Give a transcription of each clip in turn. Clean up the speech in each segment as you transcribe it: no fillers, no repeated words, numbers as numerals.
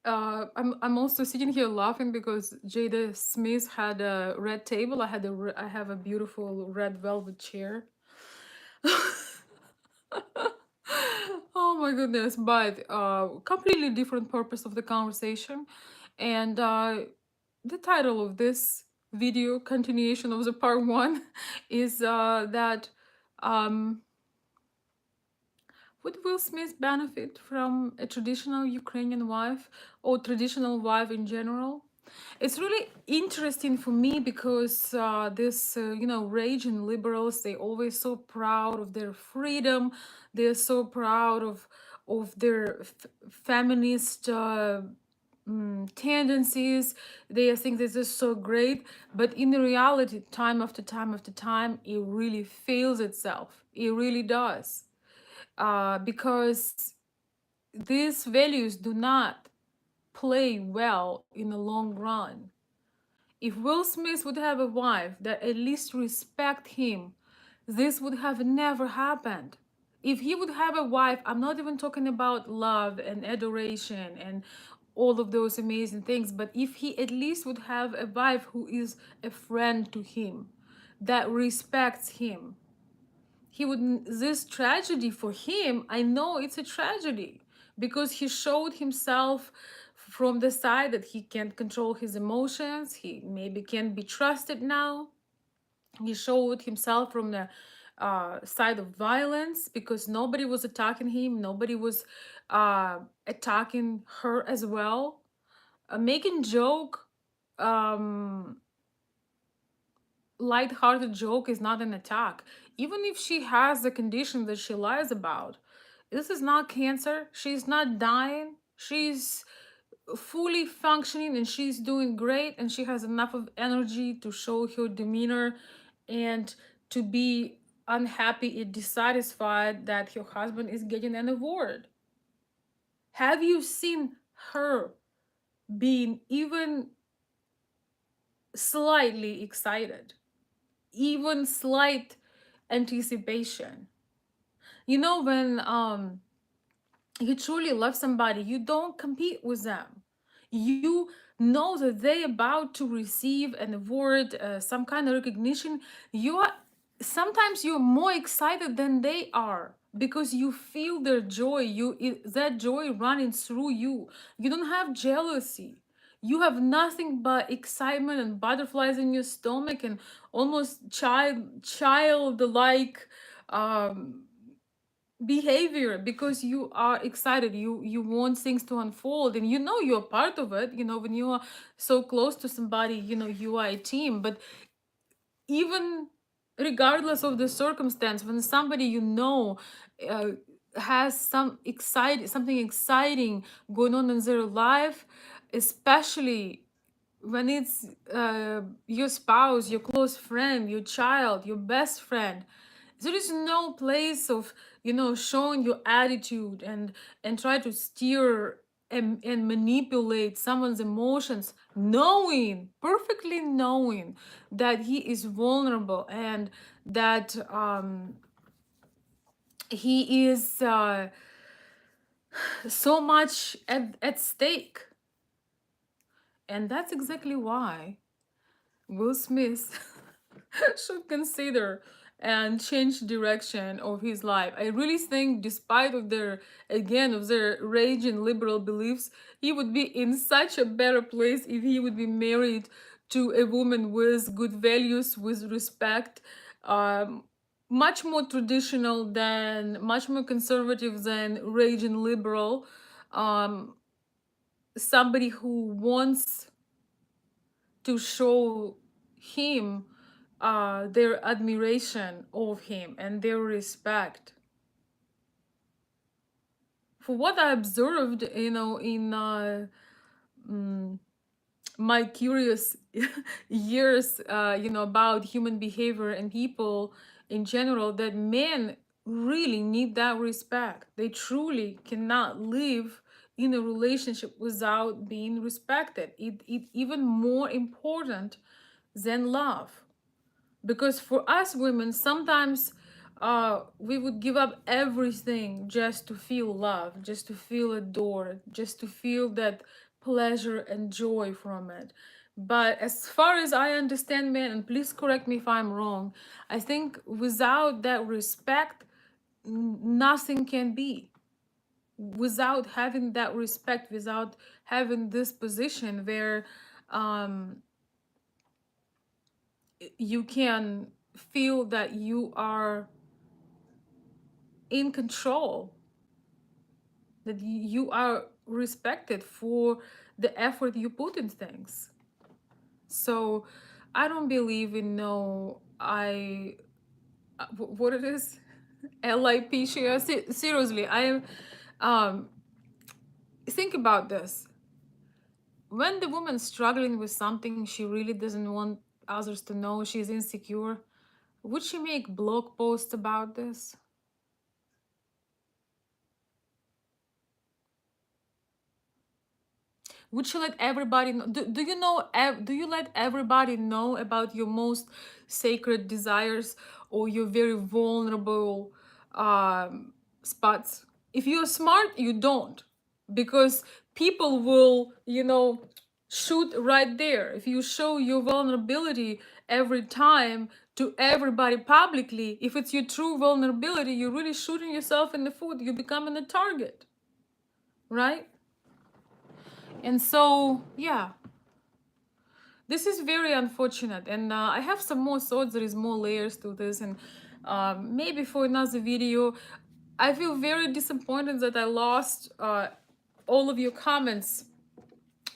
I'm also sitting here laughing because Jada Smith had a red table. I have a beautiful red velvet chair. Oh my goodness! But completely different purpose of the conversation, and the title of this video, continuation of the part one, is that um, would Will Smith benefit from a traditional Ukrainian wife or traditional wife in general? It's really interesting for me because raging liberals, they always so proud of their freedom. They're so proud of their feminist tendencies. They think this is so great, but in reality, time after time after time, it really fails itself. It really does, because these values do not play well in the long run. If Will Smith would have a wife that at least respect him, this would have never happened. If he would have a wife, I'm not even talking about love and adoration and all of those amazing things, but if he at least would have a wife who is a friend to him, that respects him, he would, this tragedy for him, I know it's a tragedy because he showed himself from the side that he can't control his emotions, he maybe can't be trusted now. He showed himself from the side of violence because nobody was attacking him, nobody was attacking her as well. Making joke, um light-hearted joke is not an attack. Even if she has the condition that she lies about, this is not cancer. She's not dying. She's fully functioning and she's doing great, and she has enough of energy to show her demeanor and to be unhappy and dissatisfied that her husband is getting an award. Have you seen her being even slightly excited? Even slight anticipation. You know, when you truly love somebody, you don't compete with them. You know that they about to receive an award, some kind of recognition. You are, sometimes you're more excited than they are because you feel their joy. That joy running through you. You don't have jealousy. You have nothing but excitement and butterflies in your stomach and almost childlike um behavior because you are excited, you want things to unfold, and you know you're part of it. You know, when you are so close to somebody, you know you are a team. But even regardless of the circumstance, when somebody you know uh, has something exciting going on in their life, especially when it's your spouse, your close friend, your child, your best friend, there is no place of, you know, showing your attitude and try to steer and manipulate someone's emotions, knowing, perfectly knowing that he is vulnerable and that he is so much at stake. And that's exactly why Will Smith should consider and change direction of his life. I really think, despite of their, again, of their raging liberal beliefs, he would be in such a better place if he would be married to a woman with good values, with respect, um, much more traditional than, much more conservative than raging liberal. Um, Somebody who wants to show him their admiration of him and their respect. For what I observed, you know, in mm, my curious years, you know, about human behavior and people in general, that men really need that respect. They truly cannot live in a relationship without being respected. It even more important than love, because for us women sometimes we would give up everything just to feel love, just to feel adored, just to feel that pleasure and joy from it. But as far as I understand, man, and please correct me if I'm wrong, I think without that respect, nothing can be. Without having that respect, without having this position where um, you can feel that you are in control, that you are respected for the effort you put in things. So I don't believe in no, what it is, LIP share. Seriously, I am. Um, think about this. When the woman's struggling with something she really doesn't want others to know, she's insecure, would she make blog posts about this? Would you let everybody know? Do you know? Do you let everybody know about your most sacred desires or your very vulnerable spots? If you're smart, you don't, because people will, shoot right there. If you show your vulnerability every time to everybody publicly, if it's your true vulnerability, you're really shooting yourself in the foot. You're becoming a target, right? And so, yeah, this is very unfortunate. And I have some more thoughts. There is more layers to this. And maybe for another video, I feel very disappointed that I lost all of your comments,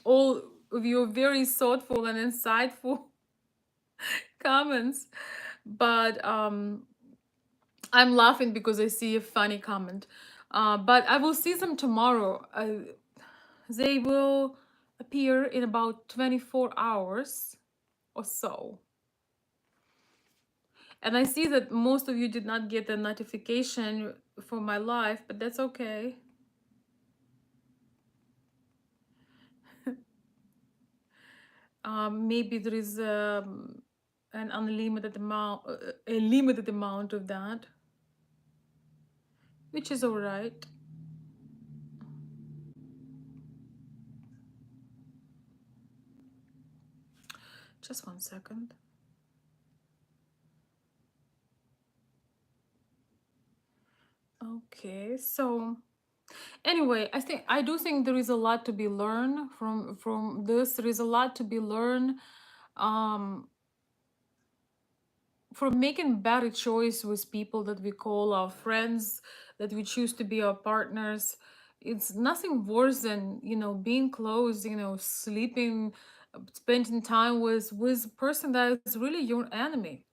all of your very thoughtful and insightful comments. But I'm laughing because I see a funny comment. But I will see them tomorrow. They will appear in about 24 hours or so. And I see that most of you did not get a notification for my live, but that's okay. Maybe there is an unlimited amount, a limited amount of that, which is all right. Just 1 second. Okay, so anyway, I do think there is a lot to be learned from this. There is a lot to be learned um, from making better choice with people that we call our friends, that we choose to be our partners. It's nothing worse than being close, sleeping, spending time with a person that is really your enemy.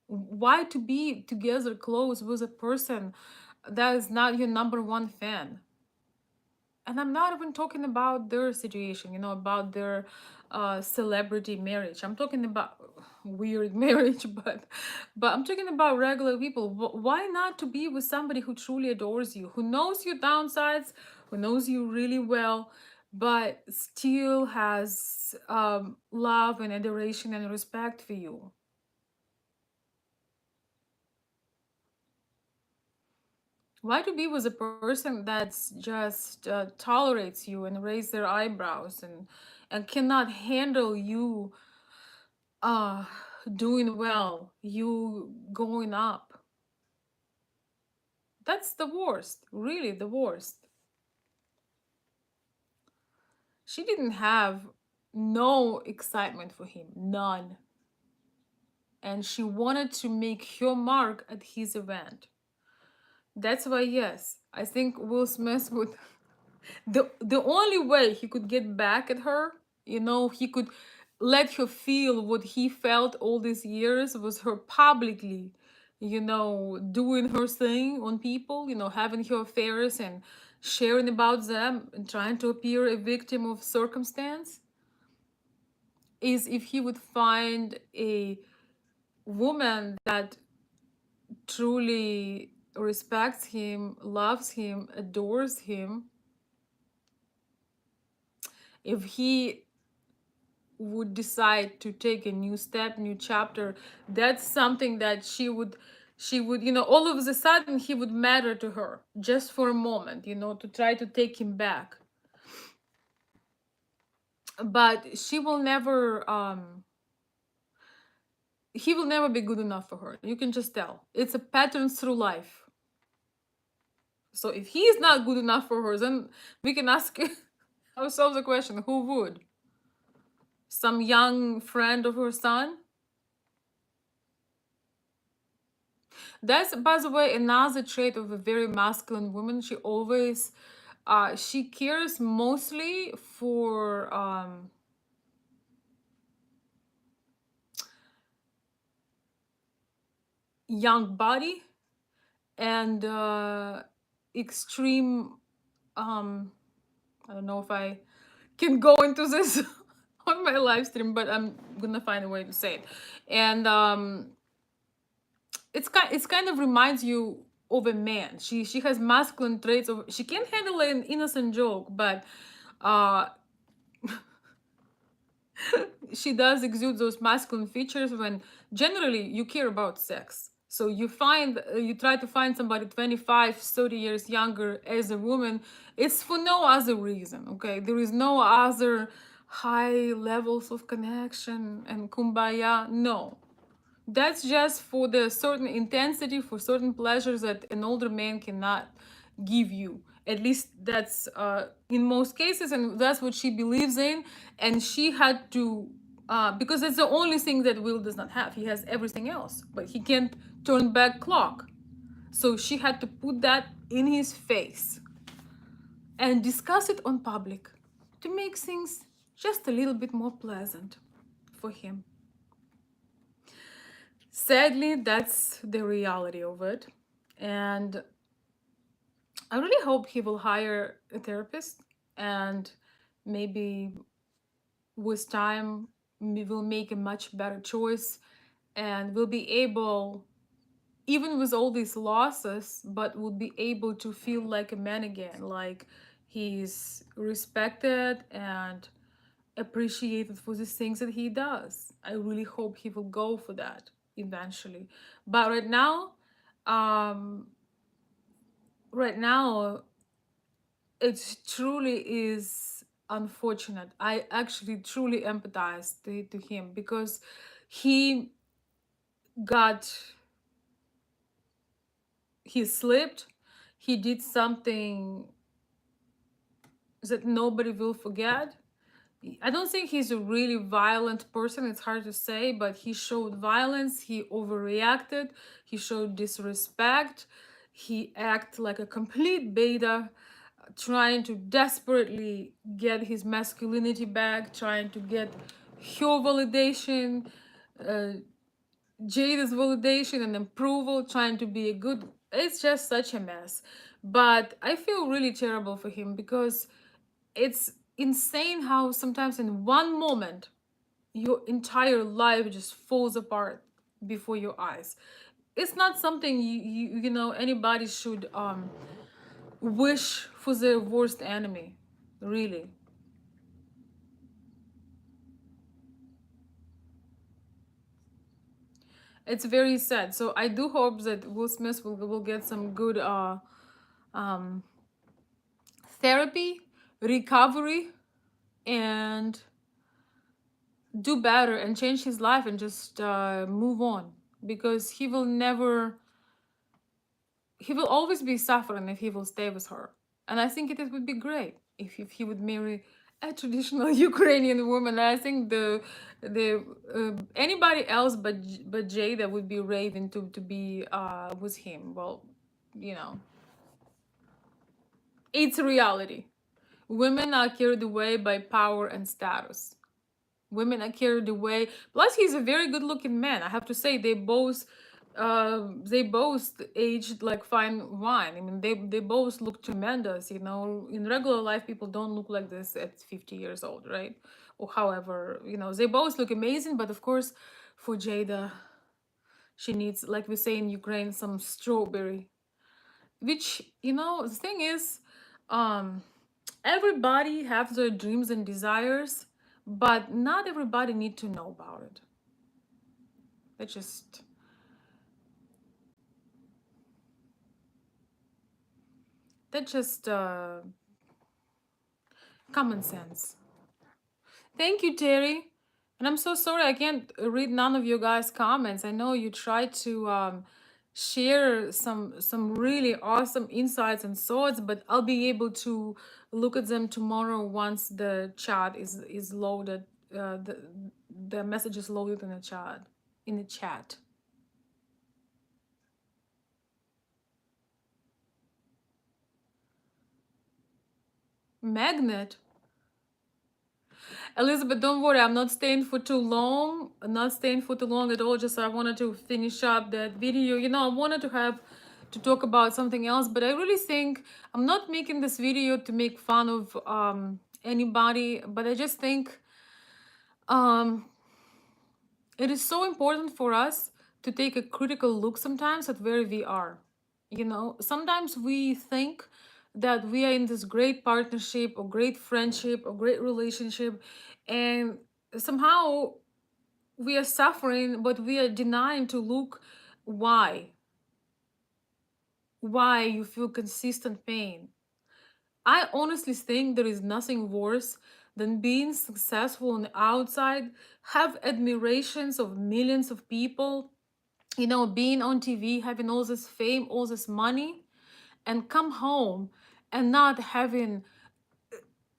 Why to be together close with a person that is not your number one fan? And I'm not even talking about their situation, about their celebrity marriage. I'm talking about weird marriage, but I'm talking about regular people. Why not to be with somebody who truly adores you, who knows your downsides, who knows you really well, but still has love and adoration and respect for you? Why to be with a person that's just tolerates you and raise their eyebrows and cannot handle you uh doing well, you going up? That's the worst, really the worst. She didn't have no excitement for him, none. And she wanted to make her mark at his event. That's why, yes, I think Will Smith would the only way he could get back at her, he could let her feel what he felt all these years, was her publicly, doing her thing on people, having her affairs and sharing about them and trying to appear a victim of circumstance, is if he would find a woman that truly respects him, loves him, adores him. If he would decide to take a new step, new chapter, that's something that she would, all of a sudden he would matter to her just for a moment, to try to take him back. but he will never be good enough for her. You can just tell. It's a pattern through life. So if he is not good enough for her, then we can ask ourselves the question, who would? Some young friend of her son? That's, by the way, another trait of a very masculine woman. She always, she cares mostly for young body and extreme. I don't know if I can go into this on my live stream, but I'm gonna find a way to say it. And it's kind of reminds you of a man. She has masculine traits of, she can handle an innocent joke, but uh she does exude those masculine features when generally you care about sex. So you find you try to find somebody 25, 30 years younger as a woman. It's for no other reason, okay? There is no other high levels of connection and kumbaya. No, that's just for the certain intensity, for certain pleasures that an older man cannot give you. At least that's in most cases, and that's what she believes in. And she had to, because that's the only thing that Will does not have. He has everything else, but he can't turn back clock. So she had to put that in his face and discuss it on public to make things just a little bit more pleasant for him. Sadly, that's the reality of it. And I really hope he will hire a therapist, and maybe with time we will make a much better choice and will be able, even with all these losses, but will be able to feel like a man again, like he's respected and appreciated for the things that he does. I really hope he will go for that eventually. But um, right now, it truly is unfortunate. I actually truly empathize to him because he got, he slipped, he did something that nobody will forget. I don't think he's a really violent person. It's hard to say, but he showed violence. He overreacted. He showed disrespect. He acted like a complete beta, trying to desperately get his masculinity back, trying to get her validation, uh, Jada's validation and approval, trying to be a good. It's just such a mess. But I feel really terrible for him because it's insane how sometimes in one moment your entire life just falls apart before your eyes. It's not something you know anybody should wish for their worst enemy, really. It's very sad. So I do hope that Will Smith will get some good um therapy, recovery, and do better and change his life and just move on, because he will always be suffering if he will stay with her. And I think it would be great if he would marry a traditional Ukrainian woman. I think the anybody else but Jada would be raving to be with him. Well, you know, it's reality. Women are carried away by power and status. Women are carried away. Plus, he's a very good-looking man. I have to say, they both aged like fine wine. I mean, they both look tremendous. You know, in regular life, people don't look like this at 50 years old, right? Or however, you know, they both look amazing. But of course, for Jada, she needs, like we say in Ukraine, some strawberry. Which, you know, the thing is, um, everybody have their dreams and desires, but not everybody need to know about it. That's just that's just common sense. Thank you, Terry. And I'm so sorry I can't read none of you guys' comments. I know you tried to share some really awesome insights and thoughts, but I'll be able to look at them tomorrow once the chat is loaded. The message is loaded in the chat. In the chat. Magnet. Elizabeth, don't worry. I'm not staying for too long. I'm not staying for too long at all. Just I wanted to finish up that video. I wanted to have to talk about something else, but I really think I'm not making this video to make fun of anybody, but I just think um it is so important for us to take a critical look sometimes at where we are. Sometimes we think that we are in this great partnership or great friendship or great relationship, and somehow we are suffering, but we are denying to look why you feel consistent pain. I honestly think there is nothing worse than being successful on the outside, have admirations of millions of people, being on TV, having all this fame, all this money, and come home and not having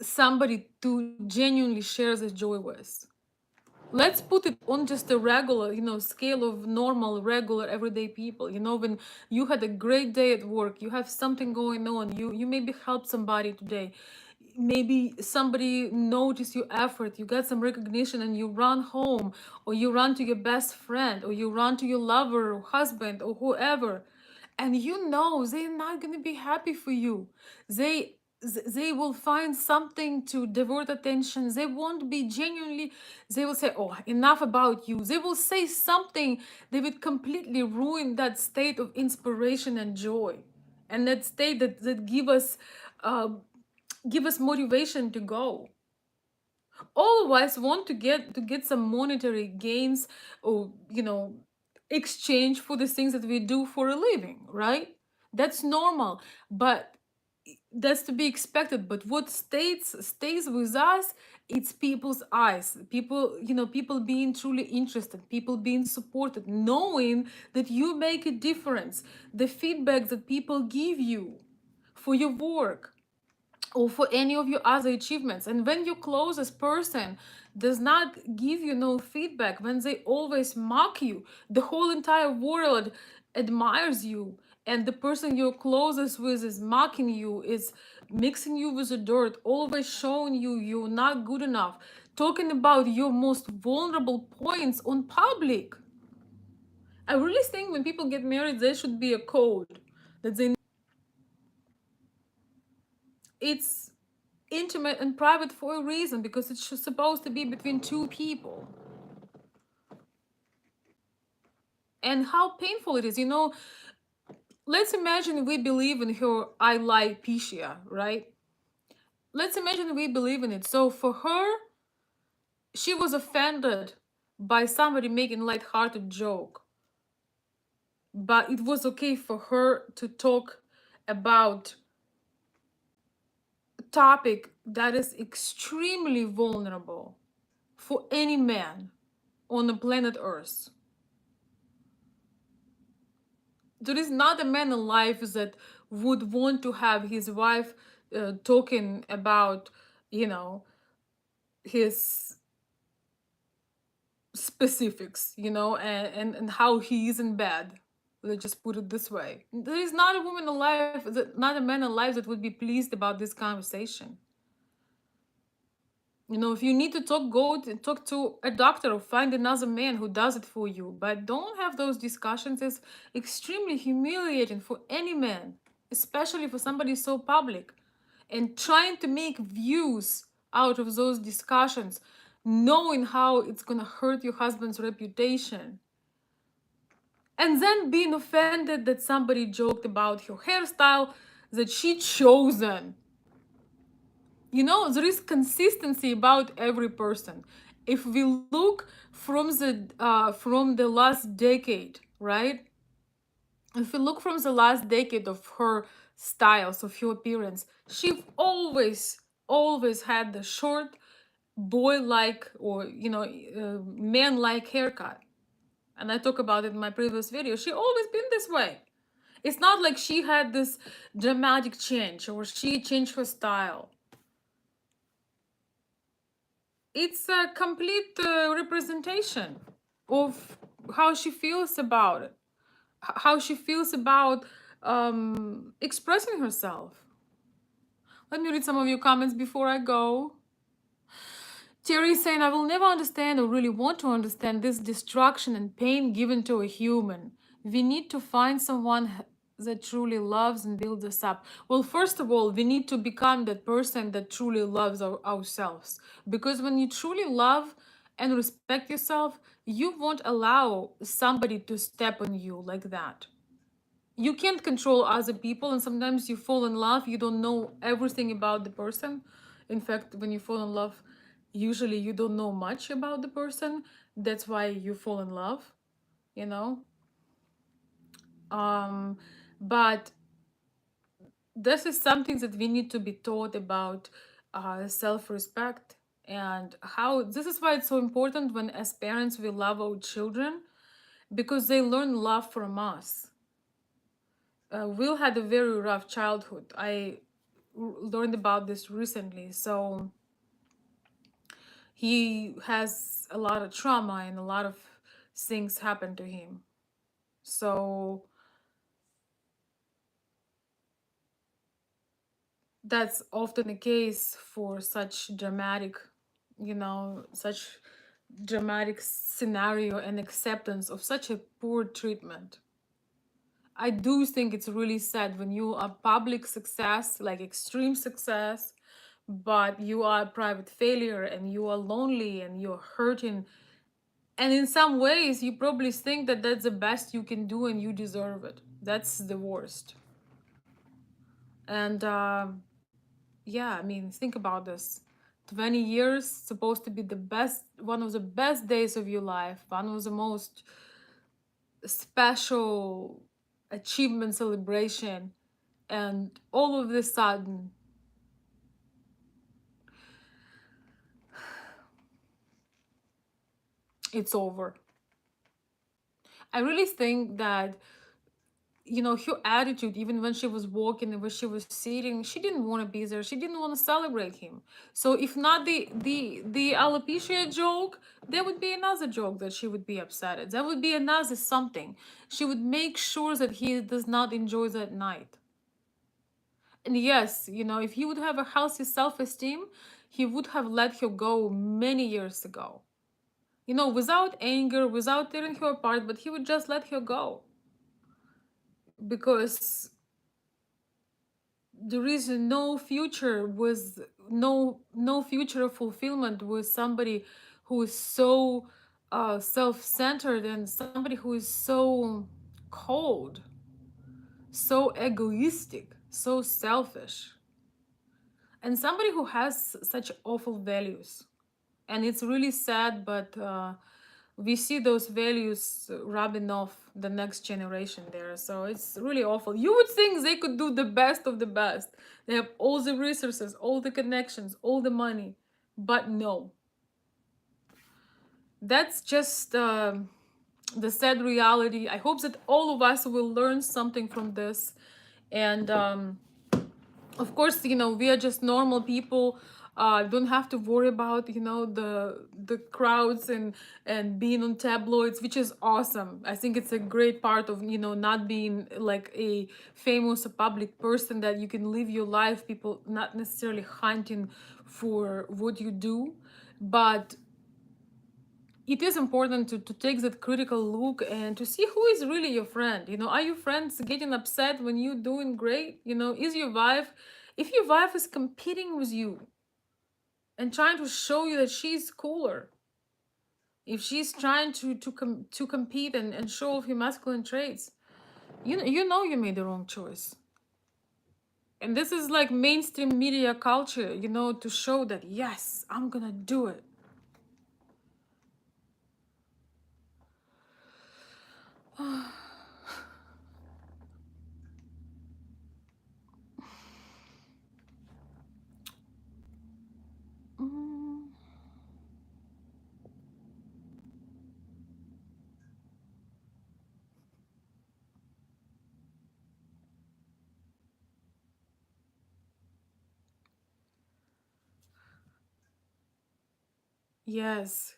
somebody to genuinely share this joy with. Let's put it on just a regular, scale of normal, regular, everyday people. When you had a great day at work, you have something going on, you maybe help somebody today, maybe somebody noticed your effort, you got some recognition, and you run home, or you run to your best friend, or you run to your lover or husband or whoever, and they're not going to be happy for you. They will find something to divert attention. They won't be genuinely. They will say, oh, enough about you. They will say something that would completely ruin that state of inspiration and joy, and that state that uh, give us motivation to go. All of us want to get some monetary gains, or exchange for the things that we do for a living, right? That's normal, but that's to be expected. But what stays with us, it's people's eyes, people being truly interested, people being supported, knowing that you make a difference, the feedback that people give you for your work or for any of your other achievements. And when your closest person does not give you no feedback, when they always mock you, the whole entire world admires you, and the person you're closest with is mocking you, is mixing you with the dirt, always showing you you're not good enough, talking about your most vulnerable points on public. I really think when people get married, there should be a code that they it's intimate and private for a reason, because it's just supposed to be between two people. And how painful it is, let's imagine we believe in her I lie Piscia, right? Let's imagine we believe in it. So for her, she was offended by somebody making light-hearted joke, but it was okay for her to talk about a topic that is extremely vulnerable for any man on the planet Earth. There is not a man alive that would want to have his wife talking about, you know, his specifics, and how he is in bed. Let's just put it this way. There is not a woman alive, not a man alive that would be pleased about this conversation. If you need to talk, go to talk to a doctor or find another man who does it for you. But don't have those discussions. It's extremely humiliating for any man, especially for somebody so public. And trying to make views out of those discussions, knowing how it's gonna hurt your husband's reputation. And then being offended that somebody joked about her hairstyle that she chosen. There is consistency about every person. If we look from the last decade, right? If we look from the last decade of her styles, of her appearance, she always had the short boy-like or man-like haircut. And I talk about it in my previous video. She always been this way. It's not like she had this dramatic change or she changed her style. It's a complete representation of how she feels about it, how she feels about expressing herself. Let me read some of your comments before I go. Terry is saying, I will never understand or really want to understand this destruction and pain given to a human. We need to find someone that truly loves and builds us up. Well, first of all, we need to become that person that truly loves ourselves. Because when you truly love and respect yourself, you won't allow somebody to step on you like that. You can't control other people, and sometimes you fall in love, you don't know everything about the person. In fact, when you fall in love, usually you don't know much about the person. That's why you fall in love, you know. um but this is something that we need to be taught about, self-respect, and how this is why it's so important when as parents we love our children, because they learn love from us. Will had a very rough childhood. I learned about this recently. So he has a lot of trauma and a lot of things happen to him. So that's often the case for such dramatic, such dramatic scenario and acceptance of such a poor treatment. I do think it's really sad when you are public success, like extreme success, but you are a private failure and you are lonely and you're hurting. And in some ways, you probably think that that's the best you can do and you deserve it. That's the worst. And yeah, I mean, think about this. 20 years supposed to be the best, one of the best days of your life, one of the most special achievement celebration, and all of a sudden it's over. I really think that, her attitude, even when she was walking and when she was sitting, she didn't want to be there. She didn't want to celebrate him. So if not the alopecia joke, there would be another joke that she would be upset at. That would be another something. She would make sure that he does not enjoy that night. And yes, if he would have a healthy self-esteem, he would have let her go many years ago. Without anger, without tearing her apart, but he would just let her go. Because there is no future with no future of fulfillment with somebody who is so self-centered, and somebody who is so cold, so egoistic, so selfish, and somebody who has such awful values. And it's really sad, but we see those values rubbing off the next generation there. So it's really awful. You would think they could do the best of the best. They have all the resources, all the connections, all the money, but no. That's just the sad reality. I hope that all of us will learn something from this. And of course, we are just normal people. Don't have to worry about, the crowds and being on tabloids, which is awesome. I think it's a great part of, not being like a famous public person, that you can live your life, people not necessarily hunting for what you do. But it is important to take that critical look and to see who is really your friend. Are your friends getting upset when you're doing great? Is your wife, if your wife is competing with you and trying to show you that she's cooler, if she's trying to compete and show off your masculine traits, you made the wrong choice. And this is like mainstream media culture, to show that, yes, I'm gonna do it. Mm. Yes.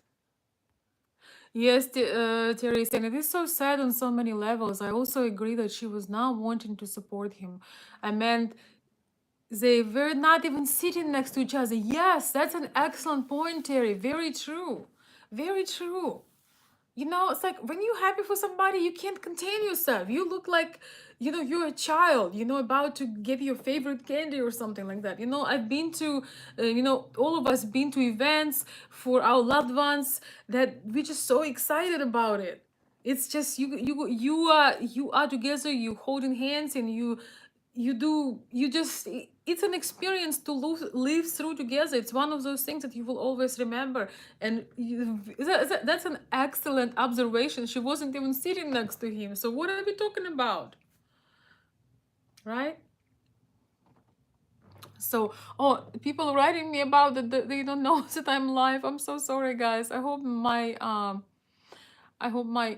Yes, Teresa, and it is so sad on so many levels. I also agree that she was not wanting to support him. I meant they were not even sitting next to each other. Yes, that's an excellent point, Terry. Very true. Very true. You know, it's like when you're happy for somebody, you can't contain yourself. You look like, you're a child, about to get your favorite candy or something like that. I've been to, all of us been to events for our loved ones that we're just so excited about it. It's just you are together, you holding hands, and it's an experience to live through together. It's one of those things that you will always remember. And that's an excellent observation. She wasn't even sitting next to him, so what are we talking about, right? So, oh, people writing me about that they don't know that I'm live. I'm so sorry, guys. I hope my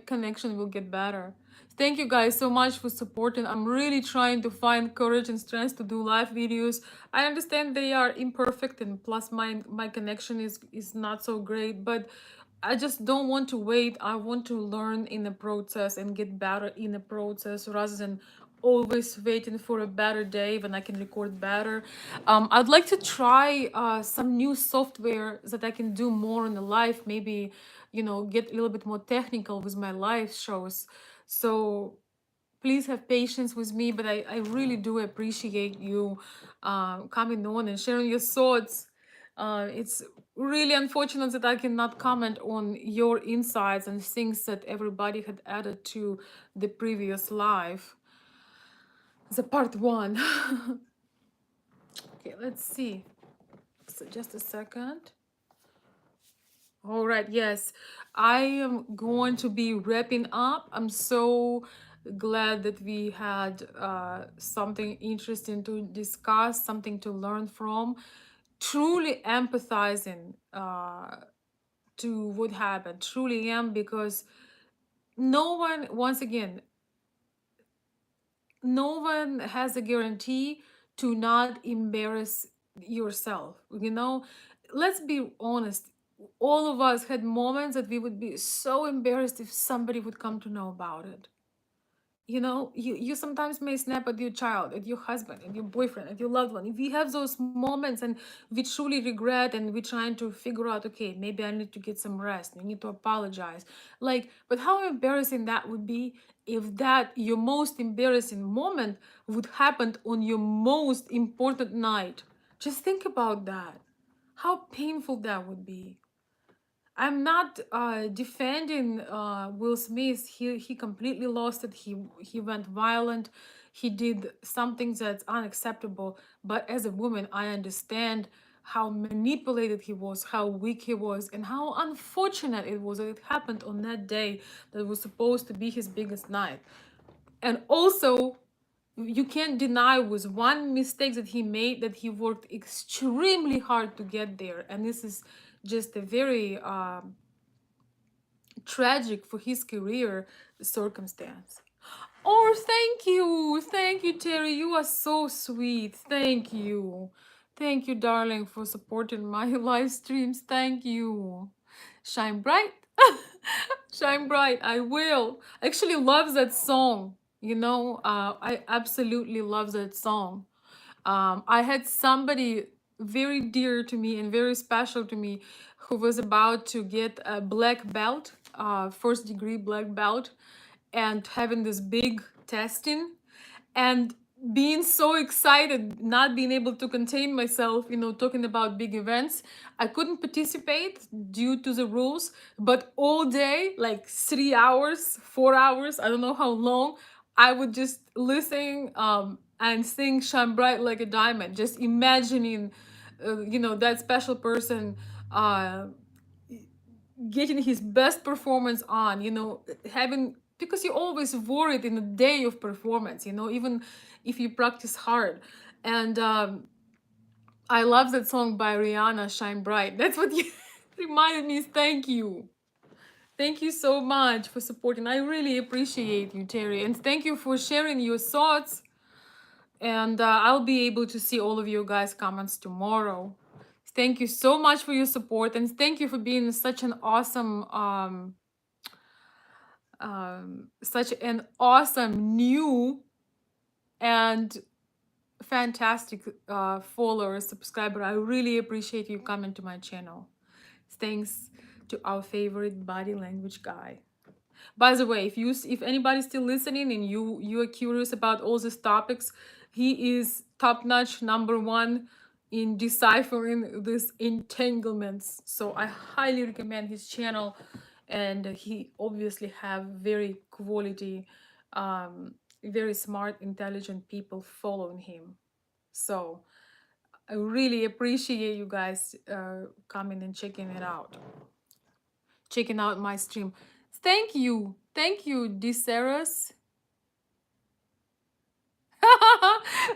connection will get better. Thank you guys so much for supporting. I'm really trying to find courage and strength to do live videos. I understand they are imperfect, and plus my connection is not so great, but I just don't want to wait. I want to learn in the process and get better in the process rather than always waiting for a better day when I can record better. I'd like to try some new software that I can do more in the live, maybe, get a little bit more technical with my live shows. So please have patience with me, but I really do appreciate you coming on and sharing your thoughts. It's really unfortunate that I cannot comment on your insights and things that everybody had added to the previous live, the part one. Okay, let's see. So just a second. All right, yes. I am going to be wrapping up. I'm so glad that we had something interesting to discuss, something to learn from, truly empathizing to what happened. Truly am, because no one, once again, no one has a guarantee to not embarrass yourself. Let's be honest. All of us had moments that we would be so embarrassed if somebody would come to know about it. You sometimes may snap at your child, at your husband, at your boyfriend, at your loved one. If we have those moments and we truly regret and we're trying to figure out, okay, maybe I need to get some rest, I need to apologize. But how embarrassing that would be if that your most embarrassing moment would happen on your most important night. Just think about that. How painful that would be. I'm not defending Will Smith. He completely lost it. He went violent. He did something that's unacceptable. But as a woman, I understand how manipulated he was, how weak he was, and how unfortunate it was that it happened on that day that was supposed to be his biggest night. And also, you can't deny was one mistake that he made, that he worked extremely hard to get there. And this is just a very tragic for his career circumstance. Oh, thank you, Terry. You are so sweet. Thank you, darling, for supporting my live streams. Thank you. Shine bright. Shine bright. I will. I actually love that song. I absolutely love that song. I had somebody very dear to me and very special to me who was about to get a black belt, first degree black belt, and having this big testing, and being so excited, not being able to contain myself, talking about big events. I couldn't participate due to the rules, but all day, like 3 hours, 4 hours, I don't know how long, I would just listen and sing Shine Bright Like a Diamond, just imagining, that special person uh, getting his best performance on, having, because you're always worried in the day of performance, even if you practice hard. And I love that song by Rihanna, Shine Bright. That's what you reminded me. Thank you. Thank you so much for supporting. I really appreciate you, Terry. And thank you for sharing your thoughts. And I'll be able to see all of you guys' comments tomorrow. Thank you so much for your support, and thank you for being such an awesome new and fantastic follower, subscriber. I really appreciate you coming to my channel. Thanks to our favorite body language guy. By the way, if anybody's still listening and you are curious about all these topics, he is top notch number one in deciphering these entanglements. So I highly recommend his channel, and he obviously have very quality, very smart, intelligent people following him. So I really appreciate you guys coming and checking out my stream. Thank you, Diceras.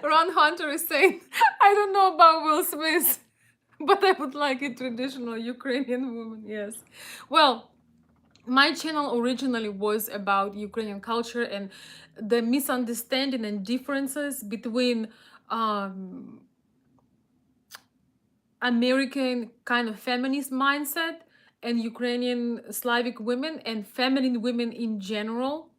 Ron Hunter is saying, I don't know about Will Smith, but I would like a traditional Ukrainian woman. Yes. Well, my channel originally was about Ukrainian culture and the misunderstanding and differences between um, American kind of feminist mindset and Ukrainian Slavic women and feminine women in general.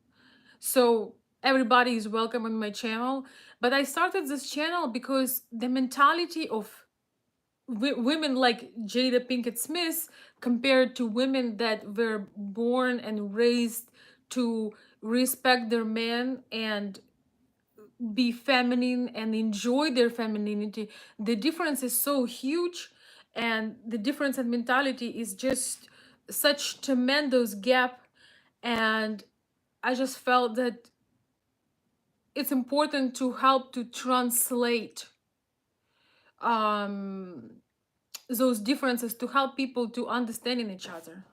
So everybody is welcome on my channel. But I started this channel because the mentality of women like Jada Pinkett Smith compared to women that were born and raised to respect their men and be feminine and enjoy their femininity, the difference is so huge, and the difference in mentality is just such tremendous gap. And I just felt that it's important to help to translate um, those differences to help people to understand in each other.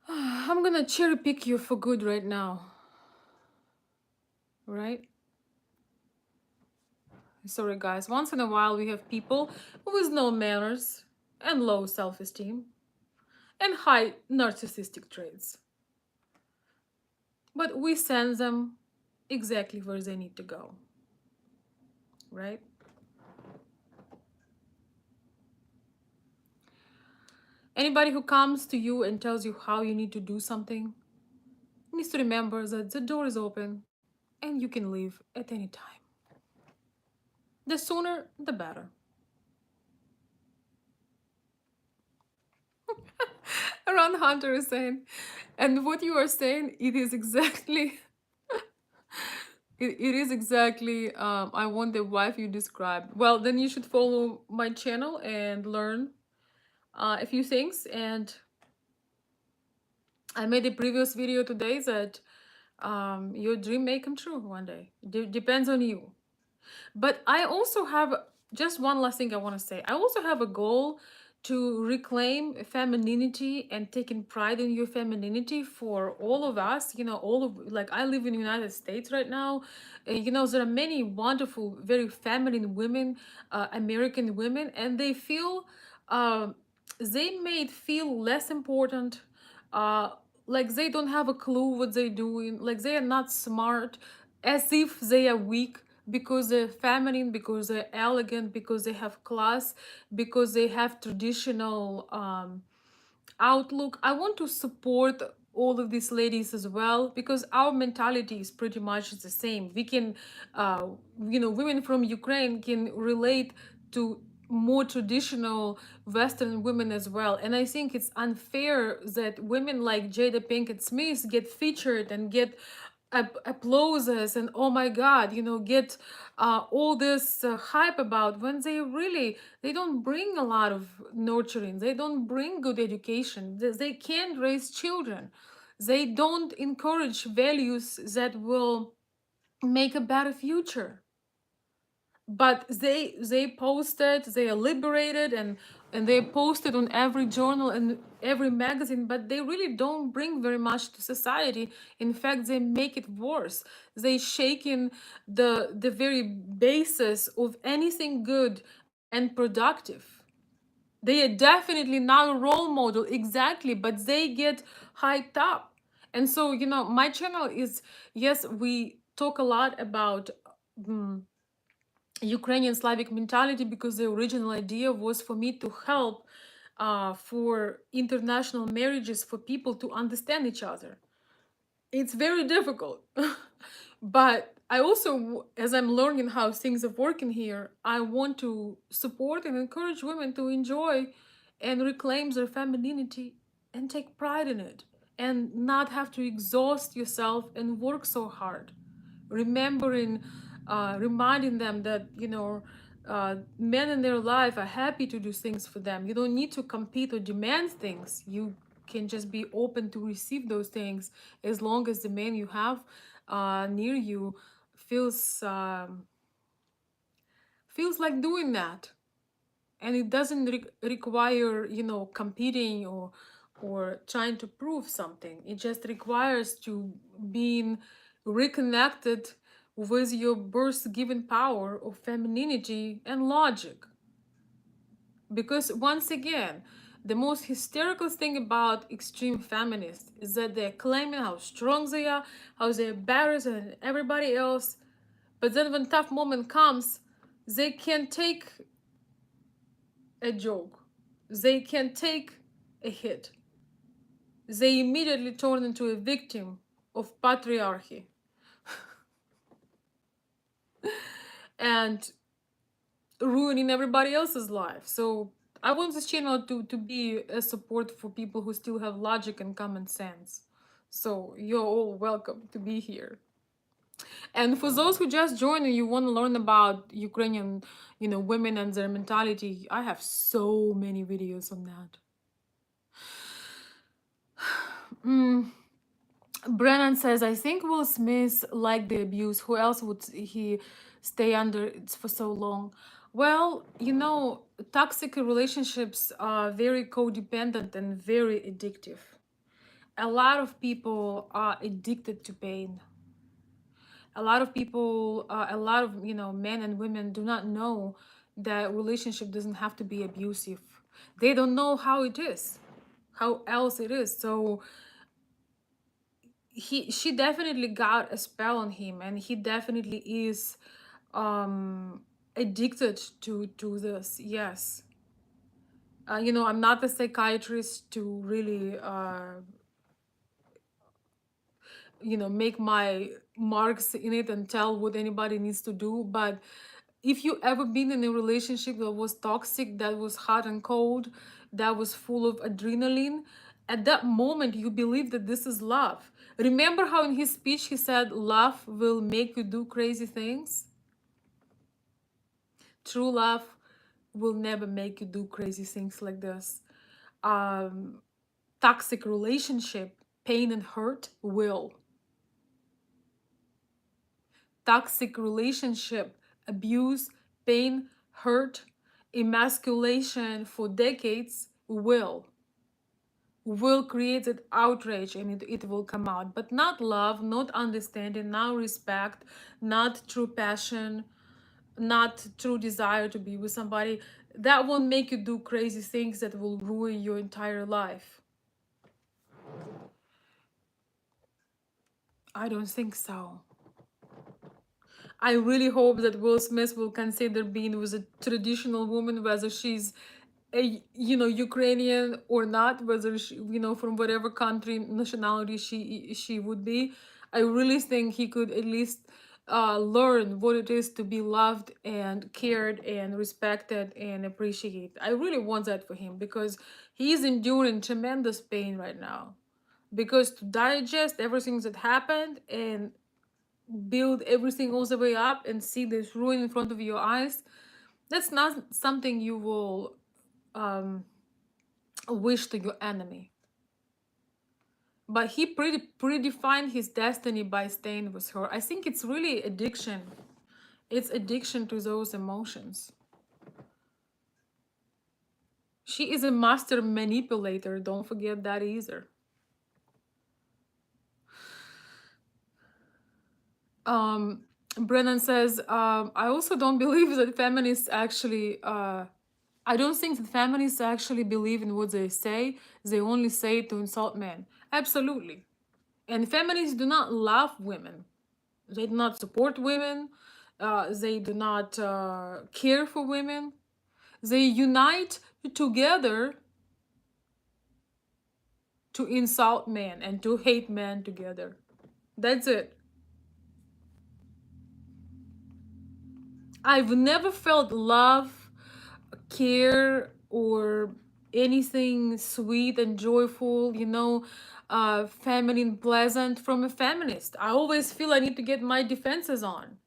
I'm gonna cherry pick you for good right now, right? Sorry, guys. Once in a while, we have people with no manners and low self esteem and high narcissistic traits. But we send them exactly where they need to go, right? Anybody who comes to you and tells you how you need to do something needs to remember that the door is open and you can leave at any time. The sooner, the better. Ron Hunter is saying, and what you are saying, it is exactly, it is exactly, I want the wife you described. Well, then you should follow my channel and learn a few things. And I made a previous video today that your dream may come true one day. Depends on you. But I also have just one last thing I want to say. I also have a goal to reclaim femininity and taking pride in your femininity for all of us. You know, all of like I live in the United States right now. You know, there are many wonderful, very feminine women, American women, and uh, they made feel less important. Uh, like they don't have a clue what they're doing. Like they are not smart, as if they are weak because they're feminine, because they're elegant, because they have class, because they have traditional outlook. I want to support all of these ladies as well because our mentality is pretty much the same. We can, uh, you know, women from Ukraine can relate to more traditional Western women as well. And I think it's unfair that women like Jada Pinkett Smith get featured and get applauses and oh my god, you know, get all this hype about when they don't bring a lot of nurturing, they don't bring good education, they can't raise children, they don't encourage values that will make a better future. But they posted, they are liberated, and they posted on every journal and every magazine, but they really don't bring very much to society. In fact, they make it worse. They shaking the very basis of anything good and productive. They are definitely not a role model, exactly, but they get hyped up. And so, you know, my channel is, yes, we talk a lot about Ukrainian Slavic mentality, because the original idea was for me to help for international marriages for people to understand each other. It's very difficult. But I also, as I'm learning how things are working here, I want to support and encourage women to enjoy and reclaim their femininity and take pride in it and not have to exhaust yourself and work so hard. Remembering, reminding them that, men in their life are happy to do things for them. You don't need to compete or demand things. You can just be open to receive those things, as long as the man you have near you feels feels like doing that, and it doesn't require, competing or trying to prove something. It just requires to being reconnected with your birth given power of femininity and logic. Because once again, the most hysterical thing about extreme feminists is that they're claiming how strong they are, how they're better than everybody else. But then when tough moment comes, they can take a joke. They can take a hit. They immediately turn into a victim of patriarchy. And ruining everybody else's life. So I want this channel to be a support for people who still have logic and common sense. So you're all welcome to be here. And for those who just joined and you want to learn about Ukrainian, women and their mentality, I have so many videos on that. Brennan says, I think Will Smith liked the abuse. Who else would he stay under it for so long? Well, toxic relationships are very codependent and very addictive. A lot of people are addicted to pain. A lot of people, a lot of, men and women do not know that relationship doesn't have to be abusive. They don't know how it is, how else it is. So she definitely got a spell on him, and he definitely is addicted to this. Yes. I'm not a psychiatrist to really make my marks in it and tell what anybody needs to do. But if you ever been in a relationship that was toxic, that was hot and cold, that was full of adrenaline, at that moment you believe that this is love. Remember how in his speech he said love will make you do crazy things? True love will never make you do crazy things like this. Toxic relationship, pain and hurt will. Toxic relationship, abuse, pain, hurt, emasculation for decades will create that outrage, and it will come out. But not love, not understanding, not respect, not true passion, not true desire to be with somebody. That won't make you do crazy things that will ruin your entire life. I don't think so. I really hope that Will Smith will consider being with a traditional woman, whether she's a Ukrainian or not, whether she, from whatever country nationality she would be. I really think he could at least learn what it is to be loved and cared and respected and appreciated. I really want that for him, because he is enduring tremendous pain right now. Because to digest everything that happened and build everything all the way up and see this ruin in front of your eyes, that's not something you will wish to your enemy. But he predefined his destiny by staying with her. I think it's really addiction. It's addiction to those emotions. She is a master manipulator. Don't forget that either. Brennan says, I also don't believe that feminists actually, I don't think that feminists actually believe in what they say. They only say it to insult men. Absolutely. And feminists do not love women. They do not support women. They do not care for women. They unite together to insult men and to hate men together. That's it. I've never felt love, care, or anything sweet and joyful, feminine, pleasant from a feminist. I always feel I need to get my defenses on.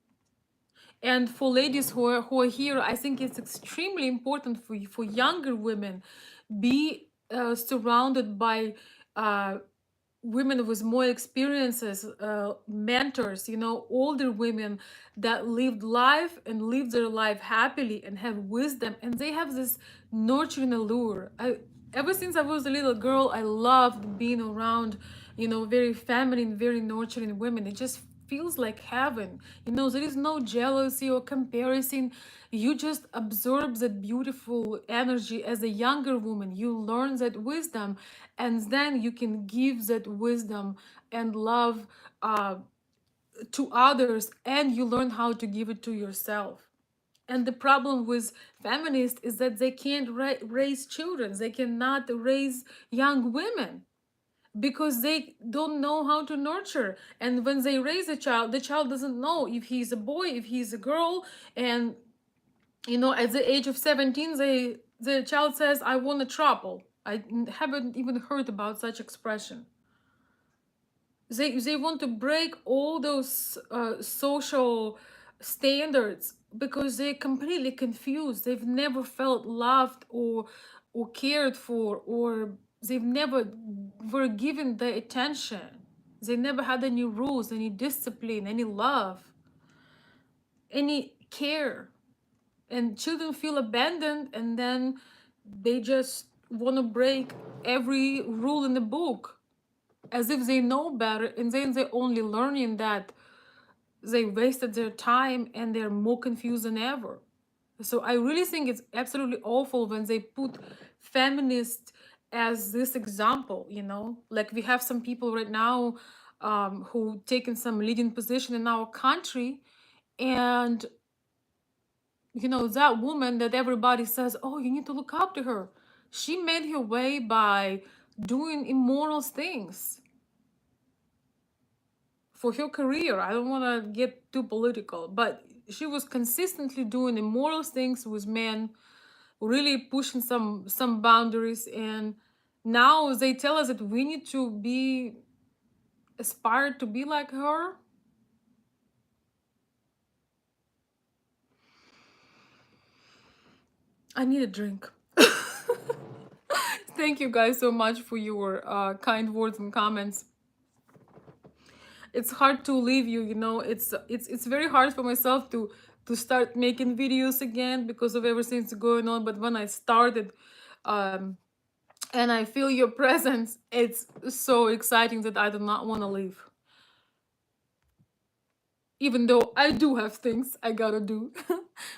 And for ladies who are here, I think it's extremely important for younger women be surrounded by uh, women with more experiences, mentors, older women that lived life and lived their life happily and have wisdom, and they have this nurturing allure. Ever since I was a little girl, I loved being around, very feminine, very nurturing women. It just feels like heaven. There is no jealousy or comparison. You just absorb that beautiful energy as a younger woman. You learn that wisdom, and then you can give that wisdom and love to others, and you learn how to give it to yourself. And the problem with feminists is that they can't raise children, they cannot raise young women because they don't know how to nurture. And when they raise a child, the child doesn't know if he's a boy, if he's a girl. And at the age of 17, the child says, I want a trouble. I haven't even heard about such expression. They want to break all those social standards because they're completely confused. They've never felt loved or cared for, or they've never were given the attention. They never had any rules, any discipline, any love, any care. And children feel abandoned, and then they just want to break every rule in the book as if they know better, and then they're only learning that they wasted their time and they're more confused than ever. So I really think it's absolutely awful when they put feminists as this example, like we have some people right now who taken some leading position in our country, and that woman that everybody says, oh, you need to look up to her, she made her way by doing immoral things for her career. I don't want to get too political, but she was consistently doing immoral things with men, really pushing some boundaries. And now they tell us that we need to be aspired to be like her. I need a drink. Thank you guys so much for your kind words and comments. It's hard to leave you, it's very hard for myself to start making videos again because of everything that's going on. But when I started, um and I feel your presence, it's so exciting that I do not want to leave, even though I do have things I gotta do.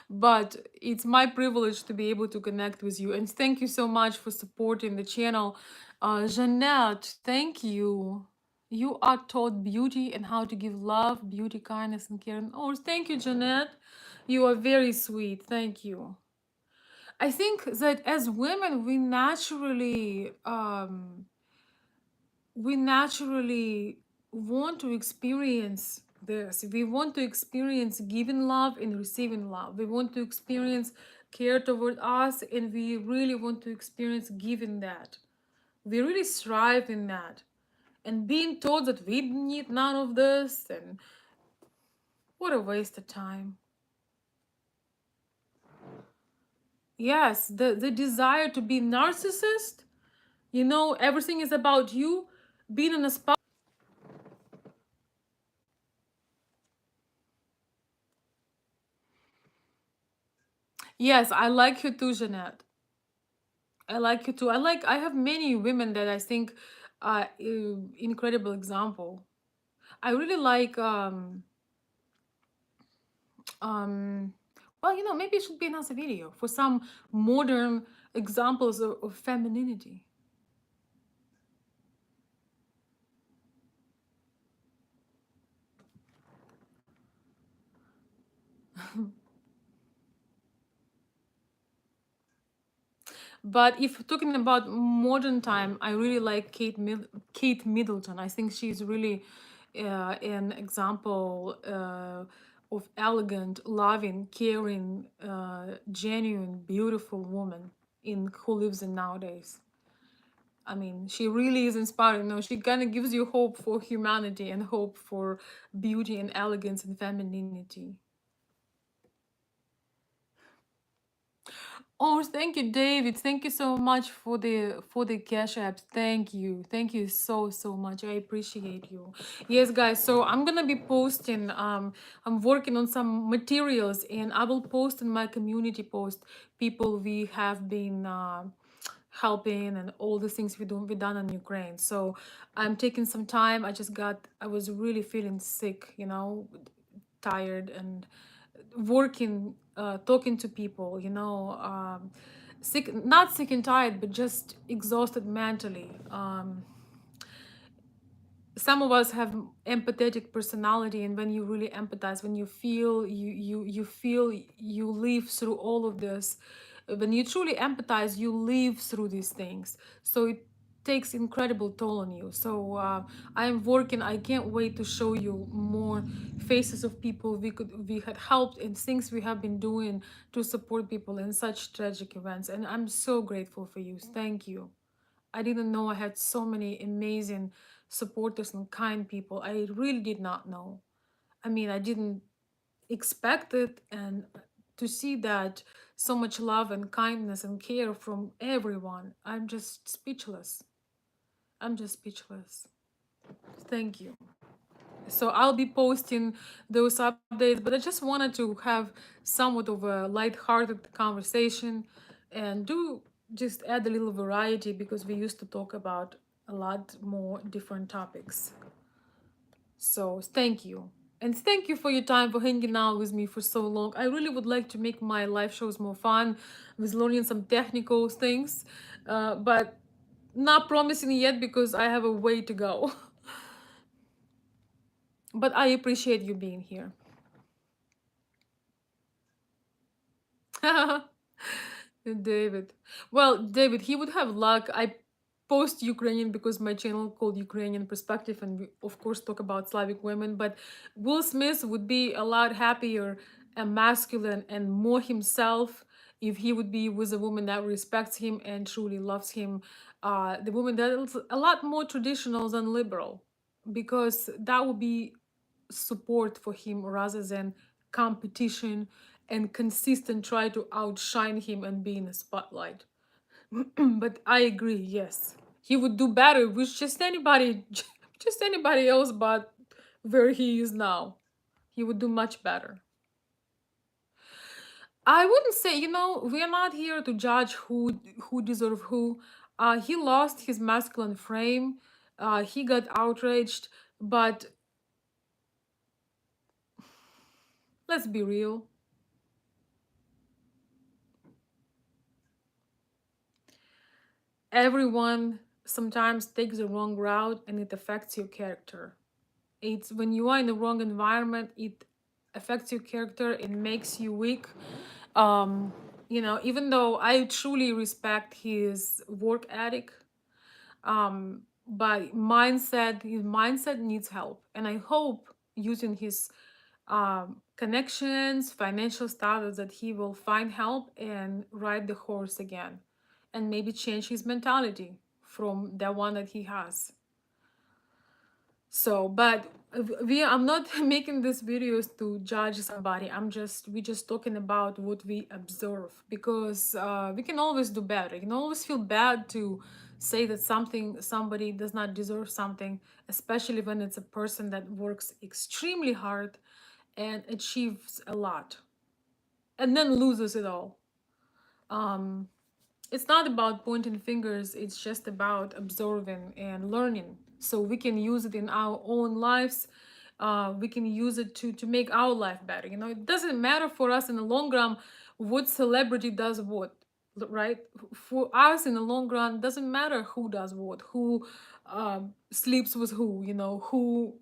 But it's my privilege to be able to connect with you. And thank you so much for supporting the channel. Jeanette, thank you. You are taught beauty and how to give love, beauty, kindness, and care. Oh, thank you, Jeanette. You are very sweet. Thank you. I think that as women, we naturally want to experience this. We want to experience giving love and receiving love. We want to experience care toward us, and we really want to experience giving that. We really strive in that. And being told that we need none of this, and what a waste of time. Yes, the desire to be narcissist, everything is about you, being in a spot. Yes, I like you too, Jeanette. I like you too. I have many women that I think are incredible example. I really like um well, maybe it should be another video for some modern examples of femininity. But if talking about modern time, I really like Kate Middleton. I think she's really an example of elegant, loving, caring, genuine, beautiful woman in who lives in nowadays. I mean, she really is inspiring. You know, she kind of gives you hope for humanity and hope for beauty and elegance and femininity. Oh, thank you, David. Thank you so much for the cash apps. Thank you so much. I appreciate you. Yes, guys. So I'm gonna be posting. I'm working on some materials, and I will post in my community post people we have been helping and all the things we done in Ukraine. So I'm taking some time. I was really feeling sick, you know, tired and working, talking to people, you know, sick, not sick and tired, but just exhausted mentally. Some of us have empathetic personality, and when you really empathize, when you feel, you feel, you live through all of this. When you truly empathize, you live through these things, so it takes incredible toll on you. So I am working. I can't wait to show you more faces of people we had helped and things we have been doing to support people in such tragic events, and I'm so grateful for you. Thank you. I didn't know I had so many amazing supporters and kind people. I really did not know. I mean, I didn't expect it, and to see that so much love and kindness and care from everyone, I'm just speechless. I'm just speechless. Thank you. So I'll be posting those updates, but I just wanted to have somewhat of a light-hearted conversation and do just add a little variety because we used to talk about a lot more different topics. So thank you. And thank you for your time, for hanging out with me for so long. I really would like to make my live shows more fun with learning some technical things, but not promising yet because I have a way to go. But I appreciate you being here. David. Well, David, he would have luck. I post Ukrainian because my channel called Ukrainian Perspective, and we of course talk about Slavic women. But Will Smith would be a lot happier and masculine and more himself if he would be with a woman that respects him and truly loves him. The woman that is a lot more traditional than liberal, because that would be support for him rather than competition and consistent try to outshine him and be in the spotlight. But I agree, yes. He would do better with just anybody just anybody else but where he is now. He would do much better. I wouldn't say, you know, we are not here to judge who deserve who. He lost his masculine frame. He got outraged, but let's be real. Everyone sometimes takes the wrong route and it affects your character. It's when you are in the wrong environment, it affects your character, it makes you weak. um you know, even though I truly respect his work ethic, but his mindset needs help, and I hope using his connections, financial status, that he will find help and ride the horse again, and maybe change his mentality from the one that he has. So, but I'm not making these videos to judge somebody. We're just talking about what we observe, because we can always do better. You can always feel bad to say that somebody does not deserve something, especially when it's a person that works extremely hard and achieves a lot and then loses it all. Um, it's not about pointing fingers, it's just about observing and learning so we can use it in our own lives. We can use it to make our life better. You know, it doesn't matter for us in the long run what celebrity does what, right? For us in the long run, doesn't matter who does what, who sleeps with who, you know, who.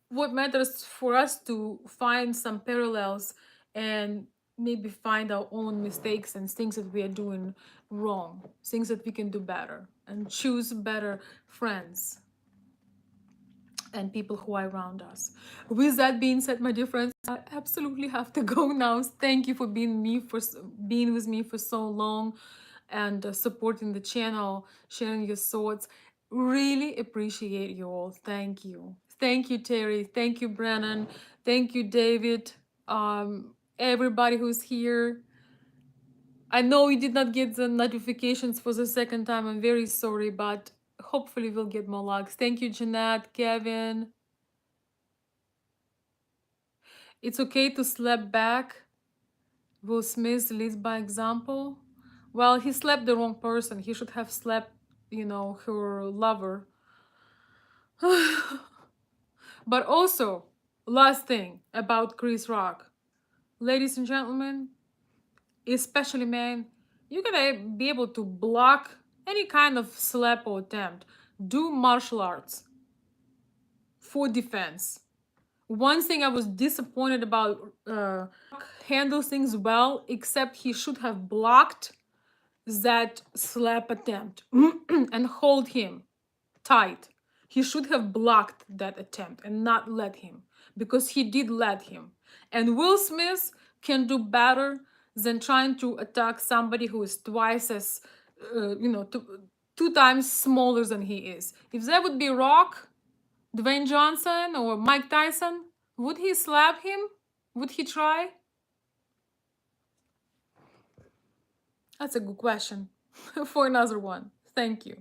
What matters for us to find some parallels and maybe find our own mistakes and things that we are doing wrong, things that we can do better, and choose better friends and people who are around us. With that being said, my dear friends, I absolutely have to go now. Thank you for being with me for so long, and supporting the channel, sharing your thoughts. Really appreciate you all. Thank you. Thank you, Terry. Thank you, Brennan. Thank you, David. Everybody who's here. I know we did not get the notifications for the second time. I'm very sorry, but hopefully we'll get more likes. Thank you, Jeanette, Kevin. It's okay to slap back. Will Smith leads by example. Well, he slapped the wrong person. He should have slapped, her lover. But also, last thing about Chris Rock. Ladies and gentlemen, especially men, you gotta be able to block any kind of slap or attempt. Do martial arts for defense. One thing I was disappointed about, handles things well, except he should have blocked that slap attempt and hold him tight. He should have blocked that attempt and not let him, because he did let him. And Will Smith can do better than trying to attack somebody who is twice as, two times smaller than he is. If that would be Rock, Dwayne Johnson, or Mike Tyson, would he slap him? Would he try? That's a good question for another one. Thank you.